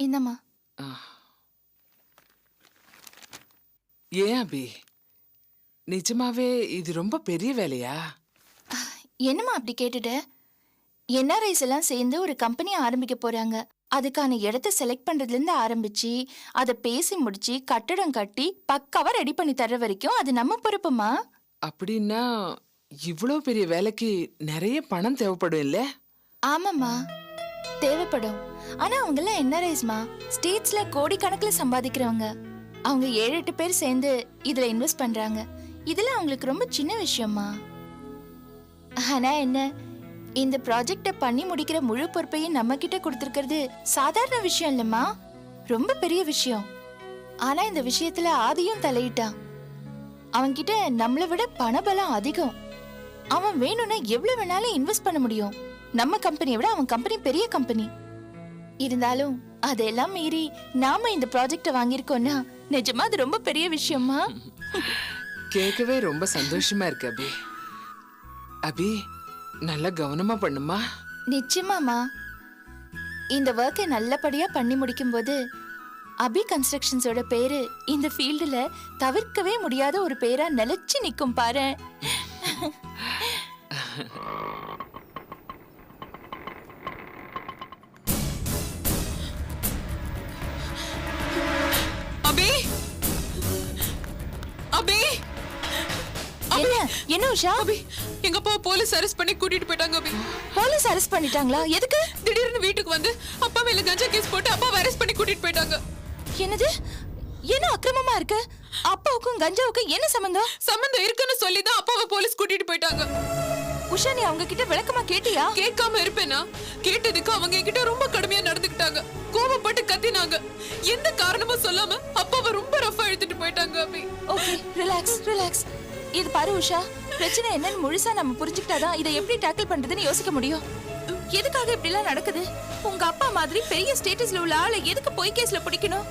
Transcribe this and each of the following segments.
இந்தம்மா. ஏன் அபி, நிஜமாவே இது ரொம்ப பெரிய வேலையா? என்னம்மா அப்படி கேட்டுட்ட? என்ஆர்ஐஸ் எல்லாம் சேர்ந்து ஒரு கம்பெனி ஆரம்பிக்க போறாங்க. அதுக்கான இடத்த செலக்ட் பண்றதுல இருந்து ஆரம்பிச்சு அதை பேசி முடிச்சு கட்டடம் கட்டி பக்காவா ரெடி பண்ணி தர்ற வரைக்கும் அது நம்ம பொறுப்புமா. அப்படின்னா இவ்வளவு பெரிய வேலைக்கு நிறைய பணம் தேவைப்படும் இல்ல? ஆமாம்மா, தேவைப்படும். ஆனா அவங்க எல்லாம் என்ஆர்ஐஸ்மா, ஸ்டேட்ஸ்ல கோடிக்கணக்குல சம்பாதிக்கிறவங்க. அவங்க 7-8 பேர் சேர்ந்து இதுல இன்வெஸ்ட் பண்றாங்க. இதெல்லாம் அவங்களுக்கு ரொம்ப சின்ன விஷயமா. ஆனா என்ன, இந்த ப்ராஜெக்ட பண்ணி முடிக்கிற முழு பொறுப்பையும் நம்ம கிட்ட கொடுத்திருக்கிறது சாதாரண விஷயம் இல்லம்மா, ரொம்ப பெரிய விஷயம். ஆனா இந்த விஷயத்துல ஆதியும் தலையிட்டான். அவன்கிட்ட நம்மளை விட பணபலம் அதிகம். அவன் வேணும்னா எவ்வளவு வேணாலும் இன்வெஸ்ட் பண்ண முடியும். நம்ம கம்பெனியை விட அவன் கம்பெனி பெரிய கம்பெனி. இருந்தாலும் அதெல்லாம் மீறி நாம இந்த ப்ராஜெக்ட வாங்கியிருக்கோம்னா நிஜமா அது ரொம்ப பெரிய விஷயமா. கேட்கவே ரொம்ப சந்தோஷமா இருக்கு அபி. அபி, நல்லா கவனமா பண்ணுமா. நிச்சயமாமா. இந்த ஒர்க்கை நல்லபடியா பண்ணி முடிக்கும் போது அபி கன்ஸ்ட்ரக்ஷன்ஸோட பேரு இந்த ஃபீல்டுல தவிர்க்கவே முடியாத ஒரு பேரா நிலைச்சு நிக்கும் பாரு. அபி, அபி, என்ன என்ன உஷா? அபி, எங்க அப்பா போலீஸ் அரெஸ்ட் பண்ணி கூட்டிட்டு போயிட்டாங்க அபி. போலீஸ் அரெஸ்ட் பண்ணிட்டாங்களா? எதுக்கு? திடீர்னு வீட்டுக்கு வந்து அப்பா மேல கஞ்சா கேஸ் போட்டு அப்பாவை அரெஸ்ட் பண்ணி கூட்டிட்டு போயிட்டாங்க. என்னது? என்ன அக்கிரமமா இருக்கு? அப்பாவுக்கும் கஞ்சாவுக்கும் என்ன சம்பந்தம்? சம்பந்தம் இருக்குன்னு சொல்லிதான் அப்பாவை போலீஸ் கூட்டிட்டு போயிட்டாங்க. உஷா, நீ அவங்க கிட்ட விளக்கமா கேட்டியா? கேட்காம இருப்பேனா? கேட்டதுக்கு அவங்க என்கிட்ட ரொம்ப கடுமையா நடந்துக்கிட்டாங்க. கோபப்பட்டு கத்தினாங்க. எந்த காரணமும் சொல்லாம அப்பாவை ரொம்ப ரஃபா எடுத்துட்டு போயிட்டாங்க அபி. Okay, relax relax. இது பாரு உஷா, பிரச்சனை என்னன்னு முழுசா நம்ம புரிஞ்சுக்கிட்டாதான் இதை எப்படி டேக்கிள் பண்றதுன்னு யோசிக்க முடியும். எதுக்காக இப்படி எல்லாம் நடக்குது? உங்க அப்பா மாதிரி பெரிய ஸ்டேட்டஸ்ல உள்ள ஆளை எதுக்கு பொய் கேஸ்ல பிடிக்கணும்?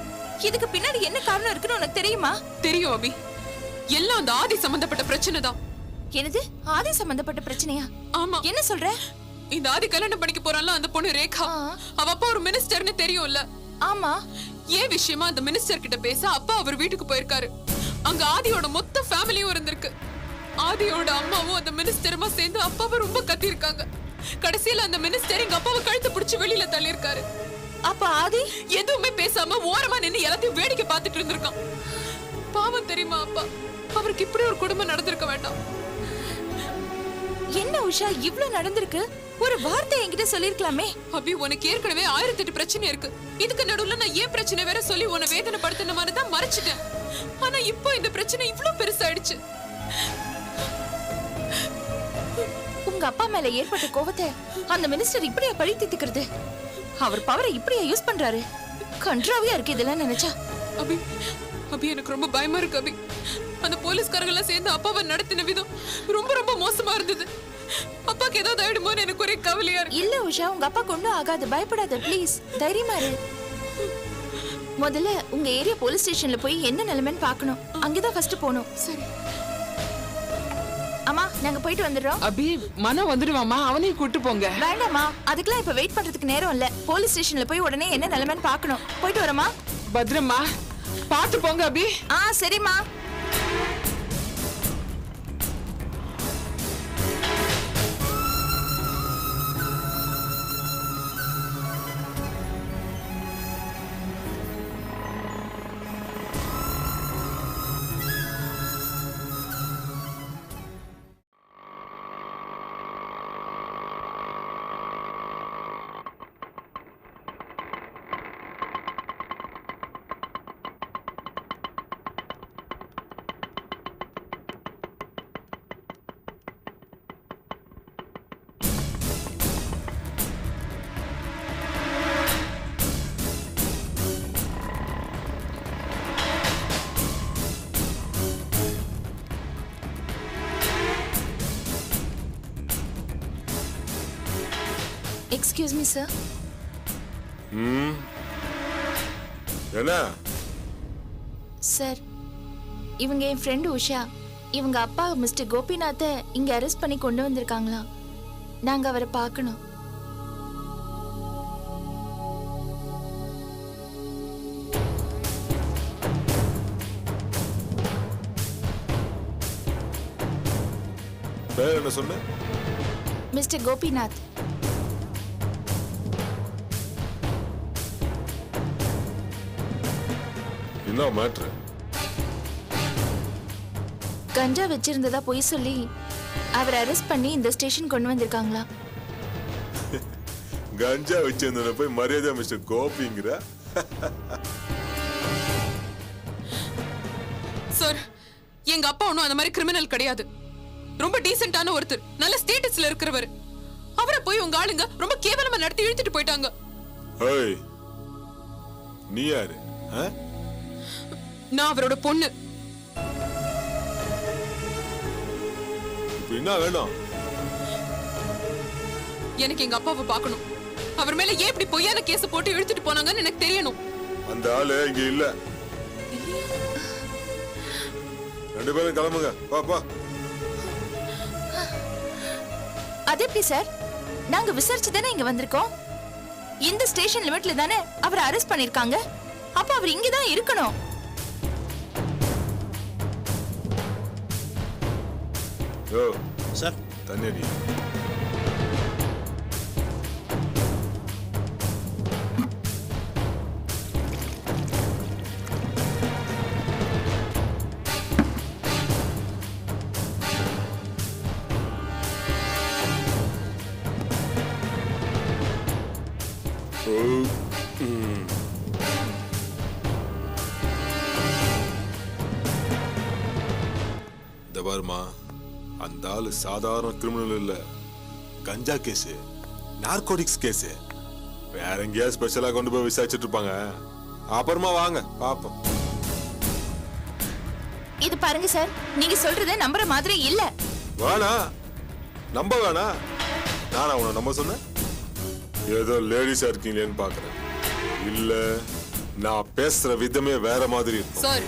இதுக்கு பின்னாடி என்ன காரணம் இருக்குன்னு உனக்கு தெரியுமா? தெரியும் அபி, எல்லாம் அந்த ஆதி சம்பந்தப்பட்ட பிரச்சனை தான். என்னது? ஆதி சம்பந்தப்பட்ட பிரச்சனையா? ஆமா. என்ன சொல்ற? இந்த ஆதி கல்யாணம் பண்ணிக்க போறான்ல அந்த பொண்ணு ரேகா, அவ அப்பா ஒரு மினிஸ்டர்னு தெரியும்ல? ஆமா. ஏன் விஷயமா அந்த மினிஸ்டர் கிட்ட பேச அப்பா அவர் வீட்டுக்கு போயிருக்காரு. அங்க ஆதியோட மொத்த ஃபேமிலியும் இருந்திருக்கு. ஆதியோட அம்மாவும் அந்த மினிஸ்டருமா சேர்ந்து அப்பாவை ரொம்ப கத்தி இருக்காங்க. கடைசியில அந்த மினிஸ்டர் எங்க அப்பாவை கழுத்து பிடிச்சு வெளியில தள்ளி இருக்காரு. அப்ப ஆதி எதுவுமே பேசாம ஓரமா நின்னு எல்லாத்தையும் வேடிக்கை பார்த்துட்டு இருந்திருக்கான். பாவம் தெரியுமா அப்பா, அவருக்கு இப்படி ஒரு குடும்பம் நடந்திருக்க வேண்டாம். என்ன உஷா, இவ்ளோ நடந்திருக்கு? ஒரு வார்த்தை என்கிட்ட சொல்லிருக்கலாமே. அபி, உனக்கு ஏற்கனவே 1008 பிரச்சனை இருக்கு. இதுக்கு நடுவுல நான் ஏன் பிரச்சனை வேற சொல்லி உன்னை வேதனைப்படுத்தின மாதிரி தான் மறைச்சிட்டேன். ஆனா இப்போ இந்த பிரச்சனை இவ்ளோ பெருசாயிடுச்சு. உங்க அப்பா மேல ஏற்பட்ட கோவத்தை அந்த மினிஸ்டர் இப்படியா பழி தீர்த்துக்கிறது? அவர் பவரை இப்படியா யூஸ் பண்றாரு? கன்றாவியா இருக்கு இதெல்லாம் நினைச்சா. அபி, அபி, எனக்கு ரொம்ப பயமா இருக்கு அபி. அந்த போலீஸ்காரங்க எல்லாம் சேர்ந்து அப்பாவை நடத்தின விதம் ரொம்ப ரொம்ப மோசமா இருந்தது. அப்பாக்கு ஏதாவது ஆயிடுமோன்னு எனக்கு ஒரே கவலையா இருக்கு. இல்ல உஷா, உங்க அப்பா கொண்டு ஆகாது, பயப்படாத ப்ளீஸ், தைரியமா இரு. முதல்ல உங்க ஏரியா போலீஸ் ஸ்டேஷன்ல போய் என்ன நிலைமைன்னு பார்க்கணும். அங்கதான் ஃபர்ஸ்ட் போகணும். சரி அம்மா, நாங்க போயிட்டு வந்துடுறோம். அபி, மனம் வந்துடுவாமா, அவனையும் கூட்டு போங்க. வேண்டாமா, அதுக்கெல்லாம் இப்ப வெயிட் பண்றதுக்கு நேரம் இல்ல. போலீஸ் ஸ்டேஷன்ல போய் உடனே என்ன நிலைமைன்னு பார்க்கணும். போயிட்டு வரமா? பத்ரமா பாத்து போங்க அபி. சரிம்மா. Excuse me sir. என்ன சார், இவங்க என் ஃப்ரெண்டு உஷா. இவங்க அப்பா மிஸ்டர் கோபிநாத்தை இங்க அரெஸ்ட் பண்ணி கொண்டு வந்திருக்காங்களாம். நாங்க அவரை பார்க்கணும். பேர் என்ன சொன்ன? மிஸ்டர் கோபிநாத். என்ன மேட்ரு? கஞ்சா வச்சிருந்ததா பொய் சொல்லி அவர் அரெஸ்ட் பண்ணி இந்த ஸ்டேஷன் கொண்டு வந்திருக்காங்களா? கஞ்சா வச்சிருந்த போய் மரியாதை மிஸ்டர் கோபிங்கிற? சார், எங்க அப்பா ஒன்றும் அந்த மாதிரி கிரிமினல் கிடையாது. ரொம்ப டீசென்டான ஒருத்தர், நல்ல ஸ்டேட்டஸ்ல இருக்கிறவர். அவரை போய் உங்க ஆளுங்க ரொம்ப கேவலமா நடத்தி இழுத்துட்டு போயிட்டாங்க. ஏய், நீ யாரு? நான் அவரோட பொண்ணு. இப்ப என்ன வேணும்? எனக்கு எங்க அப்பாவை பார்க்கணும். அவர் மேல ஏன் இப்படி பொய்யான கேஸ் போட்டு இழுத்துட்டு போனாங்கன்னு எனக்கு தெரியணும். அந்த ஆளு இங்க இல்ல. ரெண்டு பேரும் கிளம்புங்க. பா. அது எப்படி சார்? நாங்க விசாரிச்சு தானே இங்க வந்திருக்கோம். இந்த ஸ்டேஷன் லிமிட்ல தானே அவரை அரெஸ்ட் பண்ணிருக்காங்க. அப்ப அவர் இங்க தான் இருக்கணும். யோ சார், தண்ணி அடி. இந்த பாருமா, அந்த ஆளு சாதாரண கிரிமினல் இல்ல. கஞ்சா கேஸ், நார்கோட்டிக்ஸ் கேஸ். வேற எங்கேயா ஸ்பெஷலா கொண்டு போய் விசாரிச்சுட்டு இருப்பாங்க. அப்புறமா வாங்க பாப்போம். இது பாருங்க சார், நீங்க சொல்றத நம்புற மாதிரி இல்ல. வேணா நம்ப வேணா. நானா உன நம்ப சொன்னேன்? ஏதோ லேடிஸா இருக்கீங்களேன்னு பாக்குறேன். இல்ல, நான் பேசுற விதமே வேற மாதிரி இருக்கும். சார்,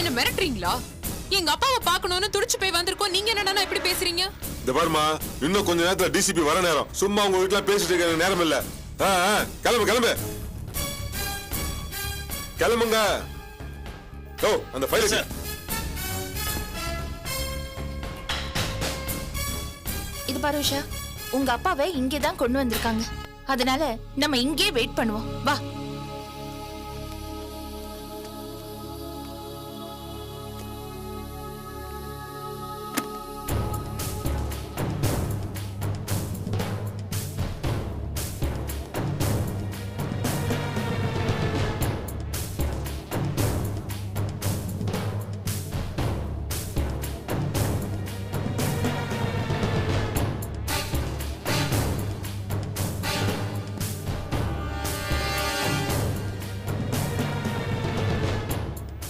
என்ன மிரட்டுறீங்களா? எங்க அப்பாவை பார்க்கணும்னு துடிச்சு போய் வந்திருக்கோம். நீங்க என்னன்னா இப்படி பேசுறீங்க? இந்த பாருமா, இன்னும் கொஞ்ச நேரத்துல டிசிபி வர நேரம். சும்மா உங்க வீட்டுல பேசிட்டு இருக்க நேரம் இல்ல. கிளம்பு கிளம்புங்க. ஓ, அந்த ஃபைல் சார். இது பாரு உஷா, உங்க அப்பாவை இங்கே தான் கொண்டு வந்திருக்காங்க. அதனால நம்ம இங்கே வெயிட் பண்ணுவோம். வா.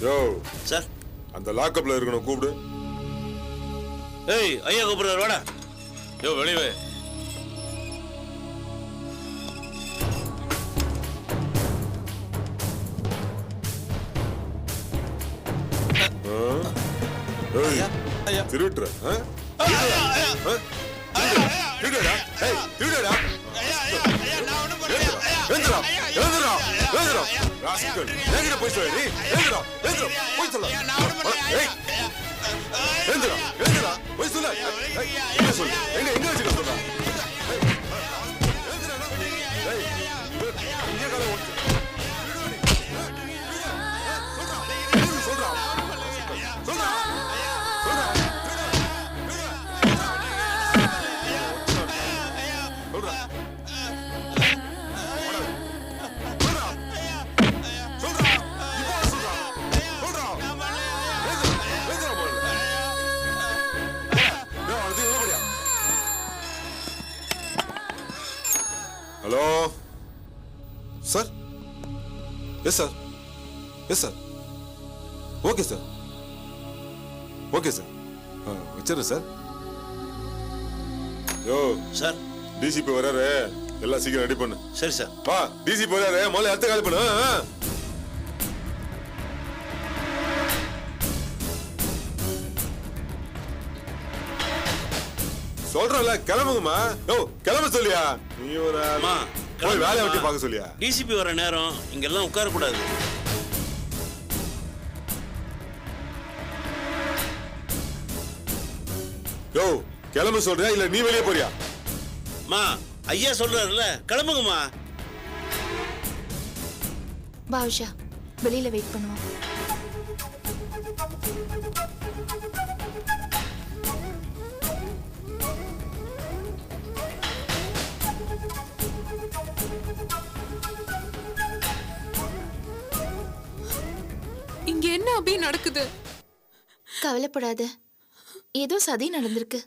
யோ சார். அந்த லாக்அப்ல இருக்கணும், கூப்பிடு. ஏய், ஐயா கூப்பிடுறாரு, வாடா. யோ, வெளியே. திருட்டுற போய் சொல்ல எங்க எங்க வச்சுக்க சொல்ற? Hello sir. Yes sir. Yes sir. Okay sir. Okay sir. வச்சிடறேன் சார். யோ சார், டிசிபி வராரு, எல்லாம் சீக்கிரம் ரெடி பண்ணு. சரி சார். வா, டிசிபி வராரு, முதல்ல அடுத்த கால் பண்ணு. சொல்றல, கிளம்புங்கம்மா. யோ, கிளம்ப சொல்லியா? நீ ஒரு போய் வேலையை விட்டு பார்க்க சொல்லியா? டிசிபி வர நேரம் இங்கெல்லாம் உட்கார கூடாது. யோ, கிளம்ப சொல்றியா இல்ல நீ வெளியே போறியா? மா ஐயா சொல்றாருல்ல, கிளம்புங்கம்மா. வா உஷா, வெளியில வெயிட் பண்ணுவோம். இங்க என்ன அபி நடக்குது? கவலைப்படாத, ஏதோ சதி நடந்திருக்கு.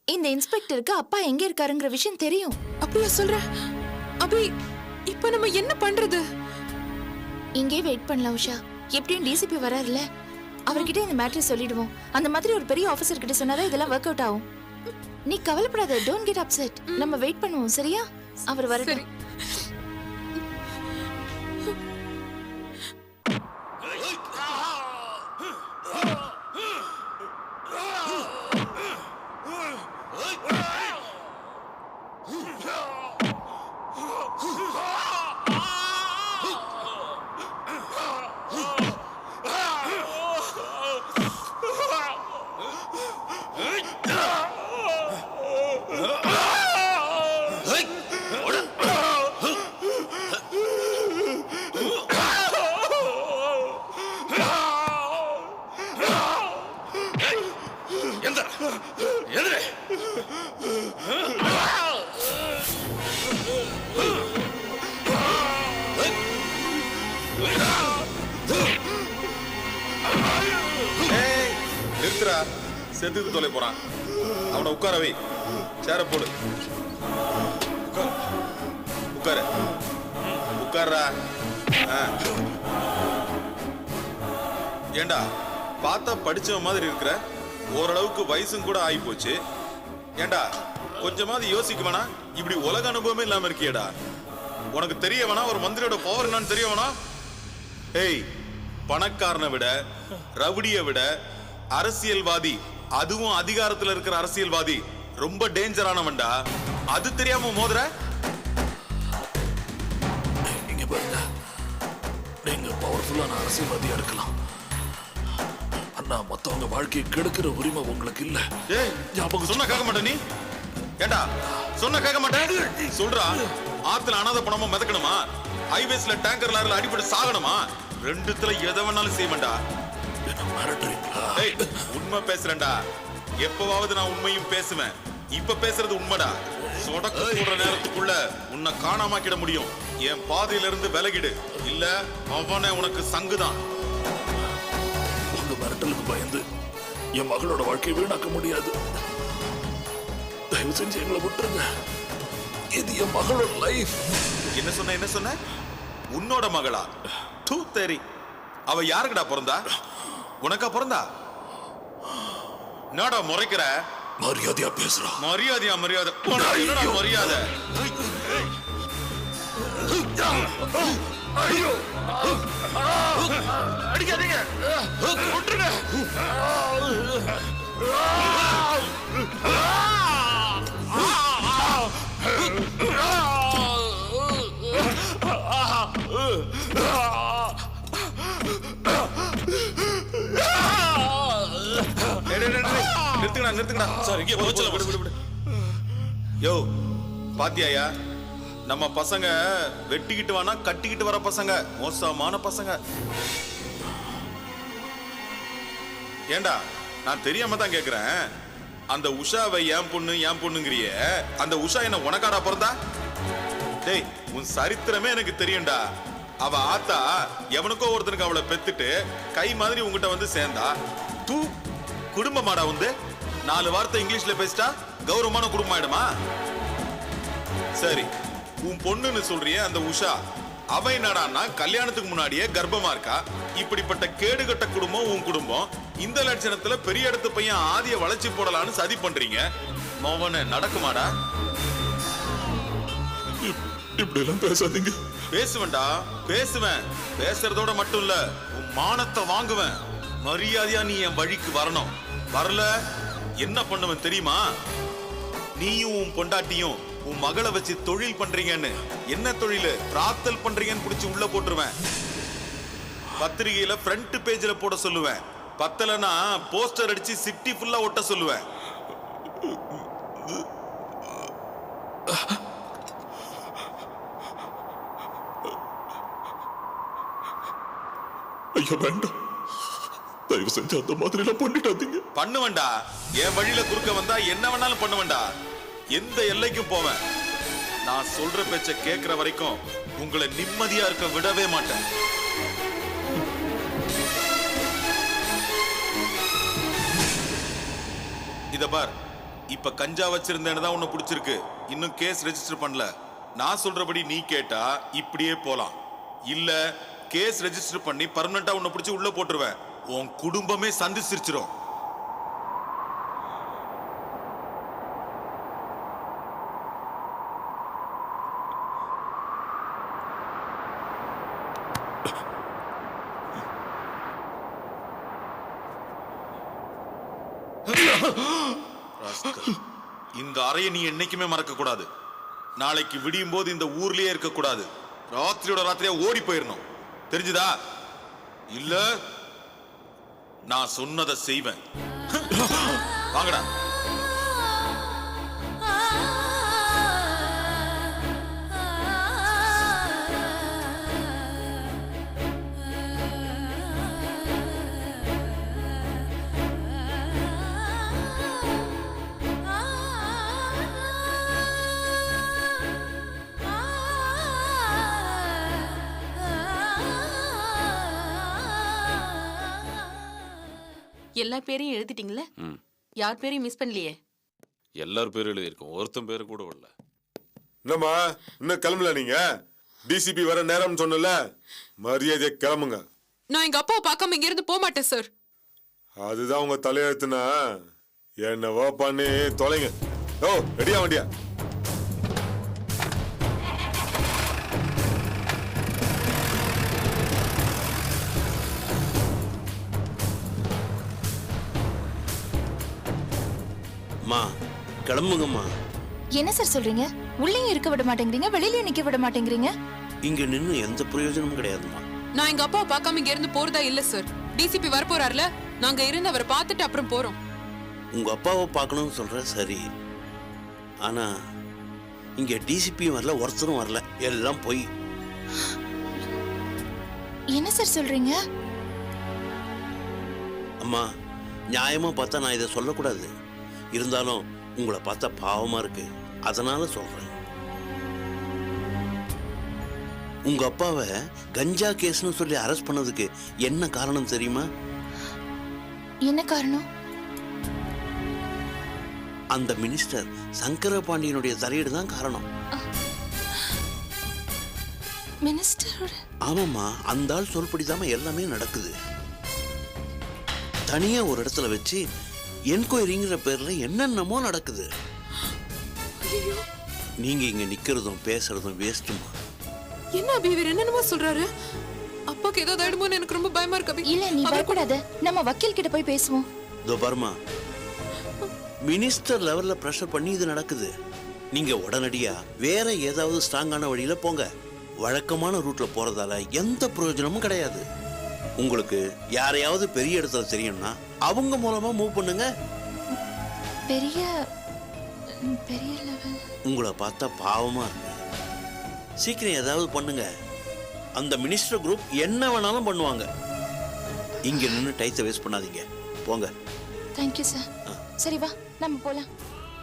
இந்த இன்ஸ்பெக்டருக்கு அப்பா எங்க இருக்காருங்கிற விஷயம் தெரியும். அப்படியா சொல்ற? அபி இப்ப நம்ம என்ன பண்றது? இங்கே வெயிட் பண்ணலாம் உஷா. எப்படியும் டிசிபி வராருல, அவர்கிட்ட இந்த மேட்டரை சொல்லிடுவோம். அந்த மாதிரி ஒரு பெரிய ஆபீசர் கிட்ட சொன்னாதான் இதெல்லாம் ஒர்க் அவுட் ஆகும். நீ கவலைப்படாத, டோன்ட் கெட் அப்செட். நம்ம வெயிட் பண்ணுவோம், சரியா? அவர் வரட்டும். நிறுத்துறா, செத்துக்கு தொலை போறான். அவனை உட்கார வை, சேர போடு. உட்காரு, உட்கார்றா. ஏண்டா பார்த்தா படிச்சவன் மாதிரி இருக்கிற, ஓரளவுக்கு வயசும் கூட ஆகி போச்சு. ஏண்டா கொஞ்சமாவது யோசிக்க வேணா? இப்படி உலக அனுபவமே இல்லாம இருக்கியடா. உனக்கு தெரிய வேணா ஒரு மந்திரியோட பவர் என்னன்னு தெரிய வேணா? ஏய், பணக்காரனை விட, ரவுடியை விட அரசியல்வாதி, அதுவும் அதிகாரத்துல இருக்கிற அரசியல்வாதி ரொம்ப டேஞ்சரானவன்டா. அது தெரியாம மோதுற? நீங்க பாருங்க, நீங்க பவர்ஃபுல்லான அரசியல்வாதியா இருக்கலாம், ஆனா மத்தவங்க வாழ்க்கையை கெடுக்கிற உரிமை உங்களுக்கு இல்ல. ஏய், சொன்ன கேட்க மாட்டே நீ? ஏண்டா சொன்ன கேட்க மாட்டேன் சொல்றா? ஆத்துல அனாதை பணமா மிதக்கணுமா? ஹைவேஸ்ல டேங்கர் லாரில அடிபட்டு சாகணுமா? ரெண்டுத்துல எதை வேணாலும் செய்வேன்டா. உண்மை பேசுறேன்டா. எப்பவாவது நான் உண்மையும் பேசுவேன். இப்ப பேசுறது உண்மைடா. சொடக்கு போடுற நேரத்துக்குள்ள உன்னை காணாமாக்கிட முடியும். என் பாதையில இருந்து விலகிடு, இல்ல அவனை உனக்கு சங்குதான். உங்க மிரட்டலுக்கு பயந்து என் மகளோட வாழ்க்கையை வீணாக்க முடியாது. தயவு செஞ்சு எங்களை விட்டுருங்க. இது என் மகளோட லைஃப். என்ன சொன்ன? என்ன சொன்ன? உன்னோட மகளா? தூ தெரி. அவ யாருக்குடா பிறந்தா? உனக்கா பிறந்தா? என்னடா முறைக்கிற? மரியாதையா பேசுறா. மரியாதையா? மரியாதை என்னடா மரியாதை? அடிக்காதீங்க, விட்டுருங்க. நிறுத்துங்கடா, நிறுத்துங்கடா. சார் இங்கே போச்சல, விடு விடு விடு. யோ பாத்தியாயா, நம்ம பசங்க வெட்டிக்கிட்டு வானா கட்டிக்கிட்டு வர பசங்க, மோசமான பசங்க. ஏண்டா நான் தெரியாம தான் கேக்குறேன். அந்த உஷாவை ஏன் பொண்ணு ஏன் பொண்ணுங்கிறிய, அந்த உஷா என்ன உனக்காடா பிறந்தா? டேய், உன் சரித்திரமே எனக்கு தெரியும்டா. அவ ஆத்தா எவனுக்கோ ஒருத்தனுக்கு அவளை பெத்துட்டு கை மாதிரி உங்ககிட்ட வந்து சேர்ந்தா. தூ, குடும்பமாடா வந்து 4 வார்த்தை இங்கிலீஷ்ல பேசிட்டா கௌரவமான குடும்பம் ஆயிடுமா? சரி, உன் பொண்ணுன்னு சொல்றிய அந்த உஷா, அவ என்னடான்னா கல்யாணத்துக்கு முன்னாடியே கர்ப்பமா இருக்கா. இப்படிப்பட்ட கேடுகட்ட குடும்பம் உன் குடும்பம். இந்த லட்சணத்துல பெரிய இடத்து பையன் ஆதிய வளைச்சு போடலான்னு சதி பண்றீங்க. மோவன நடக்குமாடா? இப்படி எல்லாம் பேசாதீங்க. பேசுவேன்டா, பேசுவேன். பேசுறதோட மட்டும் இல்ல, உன் மானத்தை வாங்குவேன். மரியாதையா நீ என் வழிக்கு வரணும். வரல என்ன பண்ணுவேன் தெரியுமா? நீயும் உன் பொண்டாட்டியும் உன் மகளை வச்சு தொழில் பண்றீங்கன்னு, என்ன தொழில் பிரார்த்தல் பண்றீங்கன்னு புடிச்சு உள்ள போட்டுருவேன். பத்திரிகையில ஃப்ரண்ட் பேஜ்ல போட சொல்லுவேன். பத்தலனா போஸ்டர் அடிச்சு சிட்டி ஃபுல்லா ஒட்ட சொல்லுவேன். ஐயா வேண்டாம், தயவு செஞ்சு அந்த மாதிரி எல்லாம் பண்ணிட்டாதீங்க. பண்ணுவேன்டா, என் வழியில குறுக்க வந்தா என்ன வேணாலும் பண்ணுவேன்டா. எந்த எல்லைக்கும் போவேன். நான் சொல்ற பேச்ச கேட்கிற வரைக்கும் உங்களை நிம்மதியா இருக்க விடவே மாட்டேன். இத பார், இப்ப கஞ்சா வச்சிருந்தேன்னு தான் உன்னை பிடிச்சிருக்கு. இன்னும் கேஸ் ரெஜிஸ்டர் பண்ணல. நான் சொல்றபடி நீ கேட்டா இப்படியே போலாம். இல்ல கேஸ் ரெஜிஸ்டர் பண்ணி பர்மனண்டா உன்னை பிடிச்சி உள்ள போட்டுருவேன். உன் குடும்பமே சந்தி சிரிச்சிரும். இந்த அறையை நீ என்னைக்குமே மறக்க கூடாது. நாளைக்கு விடியும் போது இந்த ஊர்லயே இருக்க கூடாது. ராத்திரியோட ராத்திரியா ஓடி போயிடணும். தெரிஞ்சுதா? இல்ல நான் சொன்னதை செய்வேன். வாங்கடா. எல்லா பேரையும் எழுதிட்டீங்களே? யார் பேரையும் மிஸ் பண்ணலையே? எல்லார் பேரும் எழுதியிருக்கோம், ஒருத்தன் பேரு கூட வரல. என்னம்மா இன்னும் கிளம்பல? நீங்க டிசிபி வர நேரம் சொன்னல, மரியாதையை கிளம்புங்க. நான் எங்க அப்பாவை பார்க்காம இங்க இருந்து போக மாட்டேன் சார். அதுதான் உங்க தலையெழுத்துனா என்னவோ பண்ணி தொலைங்க. ஓ ரெடியா வண்டியா? அம்மா கிளம்புங்கம்மா. என்ன சார் சொல்றீங்க? உள்ளேயும் இருக்க விட மாட்டேங்கிறீங்க, வெளியிலயும் நிக்க விட மாட்டேங்கிறீங்க. இங்க நின்னு எந்த பிரயோஜனமும் கிடையாதுமா. நான் எங்க அப்பாவை பார்க்காம இங்க இருந்து போறதா இல்ல சார். டிசிபி வர போறாருல, நாங்க இருந்து அவரை பார்த்துட்டு அப்புறம் போறோம். உங்க அப்பாவை பார்க்கணும்னு சொல்ற சரி, ஆனா இங்க டிசிபியும் வரல, ஒருத்தரும் வரல, எல்லாம் போய். என்ன சார் சொல்றீங்க? அம்மா நியாயமா பார்த்தா நான் இதை சொல்லக்கூடாது. இருந்தாலும் உங்களை பார்த்தா பாவமா இருக்கு, அதனால சொல்றேன். உங்க அப்பாவை கஞ்சா கேஸ்னு சொல்லி அரெஸ்ட் பண்ணதுக்கு என்ன காரணம் தெரியுமா? என்ன காரணம்? அந்த மினிஸ்டர் சங்கர பாண்டியனுடைய தலையீடு தான் காரணம். மினிஸ்டரோட? ஆமாம்மா, அந்த ஆள் சொல்படிதாம எல்லாமே நடக்குது. தனியா ஒரு இடத்துல வச்சு என்கொயரிங்கிற பேர்ல என்னென்னமோ நடக்குது. நீங்க இங்க நிக்கிறதும் பேசுறதும் வேஸ்ட்டுமா. என்ன அபி இவர் என்னென்னமோ சொல்றாரு? அப்பாக்கு ஏதாவது ஆயிடுமோன்னு எனக்கு ரொம்ப பயமா இருக்கு அபி. இல்ல நீ வரக்கூடாது, நம்ம வக்கீல் கிட்ட போய் பேசுவோம். இதோ பாருமா, மினிஸ்டர் லெவல்ல பிரஷர் பண்ணி இது நடக்குது. நீங்க உடனடியா வேற ஏதாவது ஸ்ட்ராங்கான வழியில போங்க. வழக்கமான ரூட்ல போறதால எந்த பிரயோஜனமும் கிடையாது. உங்களுக்கு யாரையாவது பெரிய இடத்துல தெரியும்னா அவங்க மூலமா மூவ் பண்ணுங்க. பெரிய பெரிய லெவல். உங்களை பார்த்தா பாவமா இருக்கு. சீக்கிரம் ஏதாவது பண்ணுங்க. அந்த மினிஸ்டர் குரூப் என்ன வேணாலும் பண்ணுவாங்க. இங்க நின்று டைத்தை வேஸ்ட் பண்ணாதீங்க, போங்க. Thank you sir. சரி வா நம்ம போலாம்.